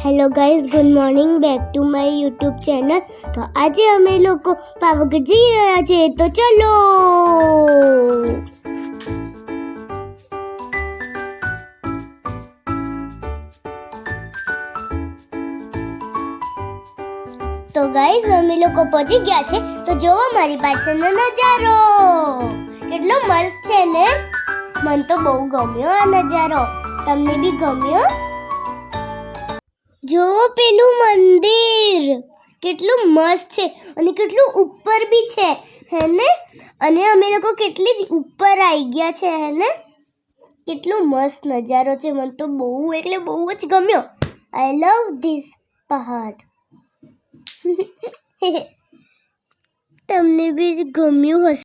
Hello guys, good morning, back to my YouTube channel. તો આજે અમે લોકો પાવાગઢ જઈ રહ્યા છે, તો ચલો. તો ગાઈઝ અમે લોકો પહોંચી ગયા છે. તો જોવો મારી પાછળનો નજારો, કેટલો મસ્ત છે ને. મને તો બહુ ગમ્યો આ નજારો. તમને બી ગમ્યો? જો પેલું મંદિર કેટલું મસ્ત છે અને કેટલું ઉપર બી છે, હે ને. અને અમે લોકો કેટલી ઉપર આવી ગયા છે, હે ને. કેટલું મસ્ત નજારો છે. મને તો બહુ એટલે બહુ જ ગમ્યો. આઈ લવ ધીસ પહાડ. તમને બી ગમ્યું હશે.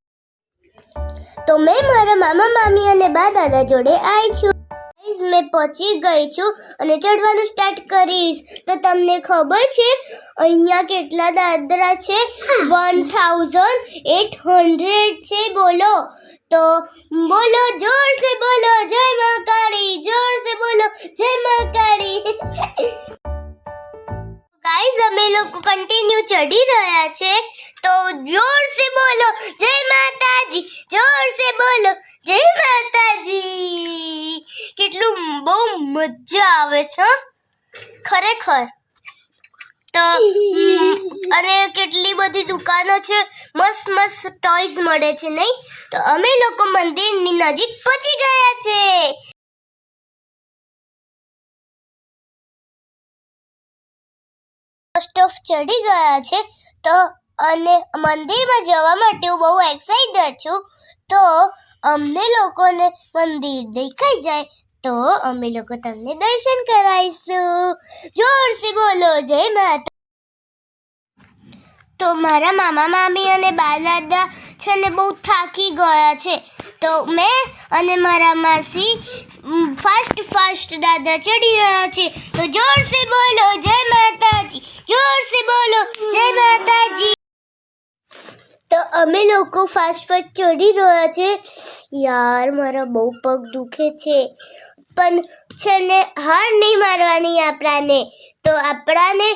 તો મેં મારા મામા મામી અને બા દાદા જોડે આવી છું. મેં પહોંચી ગઈ છું અને ચડવાનું સ્ટાર્ટ કરીશ. તો તમને ખબર છે અહીંયા કેટલા દાદરા છે? 1800 છે. બોલો તો બોલો, જોર સે બોલો જય મા કાળી, જોર સે બોલો જય મા કાળી. ગાઈઝ અમે લોકો કન્ટિન્યુ ચડી રહ્યા છે, તો જોર સે બોલો જય માતાજી, જોર સે બોલો જય માતાજી. કેટલું બહુ મજા આવે છે ખરેખર. તો અને કેટલી બધી દુકાનો છે, મસ્ત મસ્ત ટોયઝ મળે છે, નહીં? તો અમે લોકો મંદિરની નજીક પહોંચી ગયા છે. સ્ટોફ ચડી ગયા છે. તો અને મંદિરમાં જવા માટે હું બહુ એક્સાઇટેડ છું. તો અમને લોકોને મંદિર દેખાઈ જાય તો અમે લોકો તમને દર્શન કરાવીશું. જોર સે બોલો જય માતા. તો મારા મામા મામી અને બા દાદા છે ને બહુ થાકી ગયા છે. તો મેં અને મારા માસી ફાસ્ટ દાદરા ચડી રહ્યા છે. તો જોર સે બોલો જય માતાજી, જોર સે બોલો જય માતાજી. તો અમે લોકો ફાસ્ટ ચડી રહ્યા છે. યાર મારા બહુ પગ દુખે છે, પણ છે ને હાર નહીં મારવાની આપણાને. તો આપણાને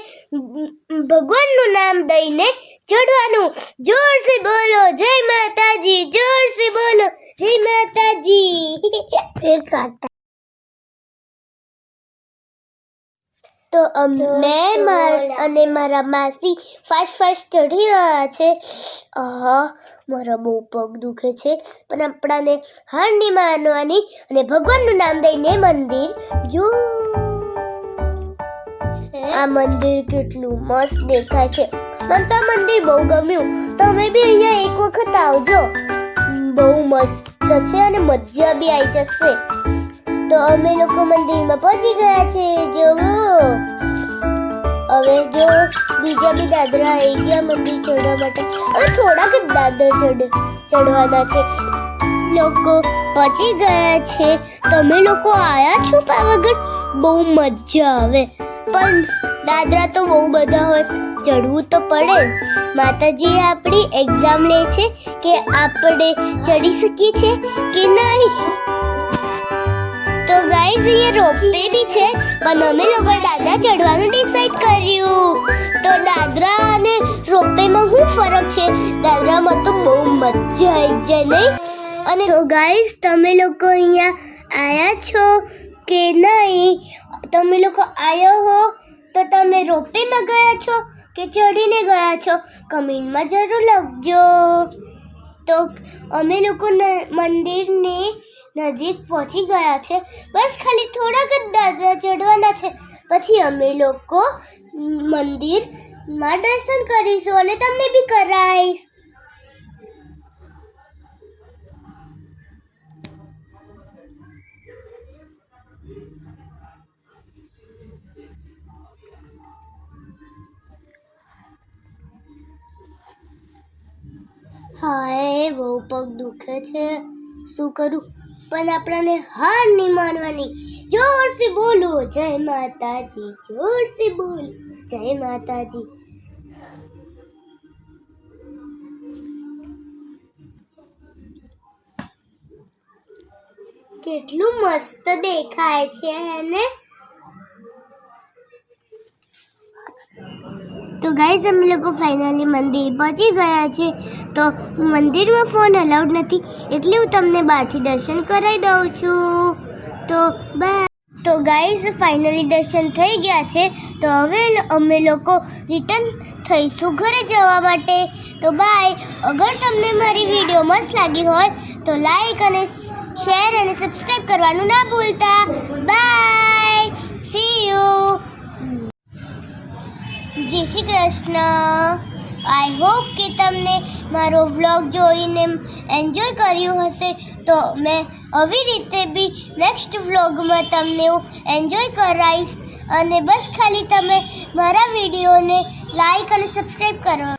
ભગવાનનું નામ દઈને ચડવાનું. જોર સે બોલો જય માતાજી, જોર સે બોલો જય માતાજી. તો મેં અને મારા માસી ફાસ્ટ ચડી રહ્યા છે. મારા બહુ પગ દુખે છે, પણ આપણાને હાર નહીં માનવાની અને ભગવાનનું નામ દઈને મંદિર જો. આ મંદિર કેટલું મસ્ત દેખાય છે. મને તો આ મંદિર બહુ ગમ્યું. તમે બી અહીંયા એક વખત આવજો. બહુ મસ્ત છે અને મજા બી આવી જશે. તો અમે લોકો મંદિરમાં પહોંચી ગયા છે. જોવો હવે જો બીજા બી દાદરા આવી ગયા મંદિર ચડવા માટે. હવે થોડાક જ દાદરા ચડવાના છે. લોકો પહોંચી ગયા છે. તમે લોકો આવ્યા છો પાવાગઢ? બહુ મજા આવે, પણ દાદરા તો બહુ બધા હોય, ચડવું તો પડે. માતાજી આપણી એક્ઝામ લે છે કે આપણે ચડી શકીએ છે કે નહીં. તો ગાઈઝ અહીંયા રોપવે બી છે, પણ અમે લોકોએ દાદરા ચડવાનું ડિસાઈડ કર્યું. તો દાદરા અને રોપવેમાં શું ફરક છે? દાદરામાં તો બહુ મજા આવી જાય, નહીં? અને તો ગાઈઝ તમે લોકો અહીંયા આવ્યા છો કે નહીં? તમે લોકો આવ્યો હો તો તમે રોપવેમાં ગયા છો કે ચડીને ગયા છો? કમેન્ટમાં જરૂર લખજો. તો અમે લોકો મંદિરની નજીક પહોંચી ગયા છે. બસ ખાલી થોડાક જ દાદરા ચડવાના છે, પછી અમે લોકો મંદિરમાં દર્શન કરીશું અને તમને બી કરાવીશ. હાય બહુ પગ દુખે છે, શું કરું? પણ આપણને હાર નહીં માનવાની. જોર સે બોલો જય માતાજી, જોર સે બોલો જય માતાજી. કેટલું મસ્ત દેખાય છે, હે ને? તો ગાઈઝ અમે લોકો ફાઇનલી મંદિર પહોંચી ગયા છે. તો મંદિરમાં ફોન અલાઉડ નથી એટલે હું તમને બહારથી દર્શન કરાવી દઉં છું. તો બાય. તો ગાઈઝ ફાઇનલી દર્શન થઈ ગયા છે. તો હવે અમે લોકો રિટર્ન થઈશું ઘરે જવા માટે. તો બાય. અગર તમને મારી વિડીયો મસ્ત લાગી હોય તો લાઈક અને શેર અને સબસ્ક્રાઈબ કરવાનું ના ભૂલતા. બાય. C you. જય શ્રી કૃષ્ણ. આઈ હોપ કે તમને મારો વ્લોગ જોઈને એન્જોય કર્યું હશે. તો મેં આવી રીતે બી નેક્સ્ટ વ્લોગમાં તમને હું એન્જોય કરાવીશ. અને બસ ખાલી તમે મારા વિડીયોને લાઈક અને સબસ્ક્રાઈબ કરો.